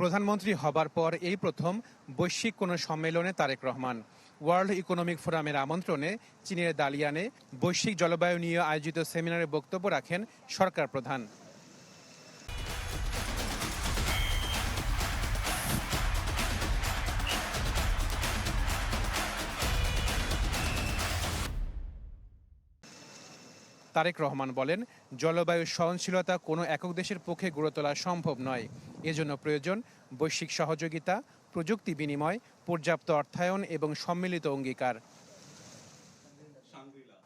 প্রধানমন্ত্রী হবার পর এই প্রথম বৈশ্বিক কোনো সম্মেলনে তারেক রহমান। ওয়ার্ল্ড ইকোনমিক ফোরামের আমন্ত্রণে চীনের দালিয়ানে বৈশ্বিক জলবায়ু নিয়ে আয়োজিত সেমিনারে বক্তব্য রাখেন সরকার প্রধান। তারেক রহমান বলেন, জলবায়ু সহনশীলতা কোনো একক দেশের পক্ষে গড়ে তোলা সম্ভব নয়। এজন্য প্রয়োজন বৈশ্বিক সহযোগিতা, প্রযুক্তি বিনিময়, পর্যাপ্ত অর্থায়ন এবং সম্মিলিত অঙ্গীকার।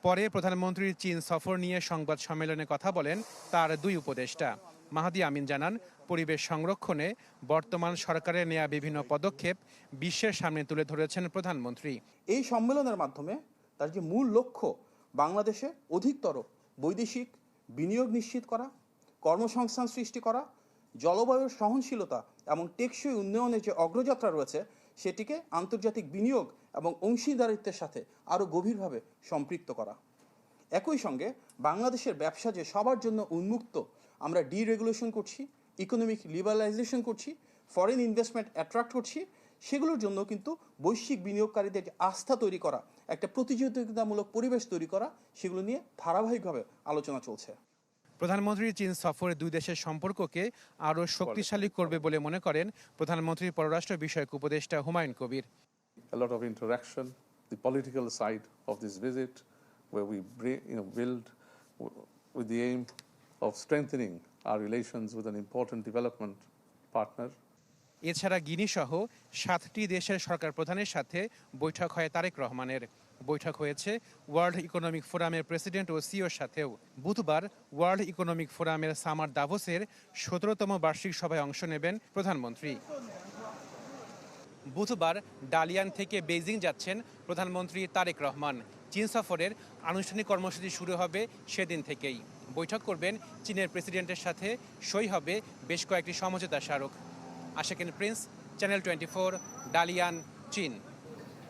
পরে প্রধানমন্ত্রীর চীন সফর নিয়ে সংবাদ সম্মেলনে কথা বলেন তার দুই উপদেষ্টা। মাহদি আমিন জানান, পরিবেশ সংরক্ষণে বর্তমান সরকারের নেয়া বিভিন্ন পদক্ষেপ বিশ্বের সামনে তুলে ধরেছেন প্রধানমন্ত্রী। এই সম্মেলনের মাধ্যমে তার যে মূল লক্ষ্য, বাংলাদেশে অধিকতর বৈদেশিক বিনিয়োগ নিশ্চিত করা, কর্মসংস্থান সৃষ্টি করা, জলবায়ুর সহনশীলতা এবং টেকসই উন্নয়নের যে অগ্রযাত্রা রয়েছে সেটিকে আন্তর্জাতিক বিনিয়োগ এবং অংশীদারিত্বের সাথে আরও গভীরভাবে সম্পৃক্ত করা। একই সঙ্গে বাংলাদেশের ব্যবসা যে সবার জন্য উন্মুক্ত, আমরা ডিরেগুলেশন করছি, ইকোনমিক লিবারালাইজেশন করছি, ফরেন ইনভেস্টমেন্ট অ্যাট্রাক্ট করছি, সেগুলোর জন্য কিন্তু বৈশ্বিক বিনিয়োগকারীদের যে আস্থা তৈরি করা, একটা প্রতিযোগিতামূলক পরিবেশ তৈরি করা, সেগুলো নিয়ে ধারাবাহিকভাবে আলোচনা চলছে। প্রধানমন্ত্রীর চীন সফরে দুই দেশের সম্পর্ককে আরও শক্তিশালী করবে বলে মনে করেন প্রধানমন্ত্রীর পররাষ্ট্র বিষয়ক উপদেষ্টা Humayun Kabir. A lot of interaction, the political side of this visit, where we build with the aim of strengthening our relations with an important development partner. এছাড়া গিনি সহ 7টি দেশের সরকার প্রধানের সাথে বৈঠক হয় তারেক রহমানের। বৈঠক হয়েছে ওয়ার্ল্ড ইকোনমিক ফোরামের প্রেসিডেন্ট ও সিইওর সাথেও। বুধবার ওয়ার্ল্ড ইকোনমিক ফোরামের সামার দাভোসের 17তম বার্ষিক সভায় অংশ নেবেন প্রধানমন্ত্রী। বুধবার ডালিয়ান থেকে বেইজিং যাচ্ছেন প্রধানমন্ত্রী তারেক রহমান। চীন সফরের আনুষ্ঠানিক কর্মসূচি শুরু হবে সেদিন থেকেই। বৈঠক করবেন চীনের প্রেসিডেন্টের সাথে, সই হবে বেশ কয়েকটি সমঝোতা স্মারক। আশাকিন প্রিন্স, চ্যানেল 24, ডালিয়ান, চীন।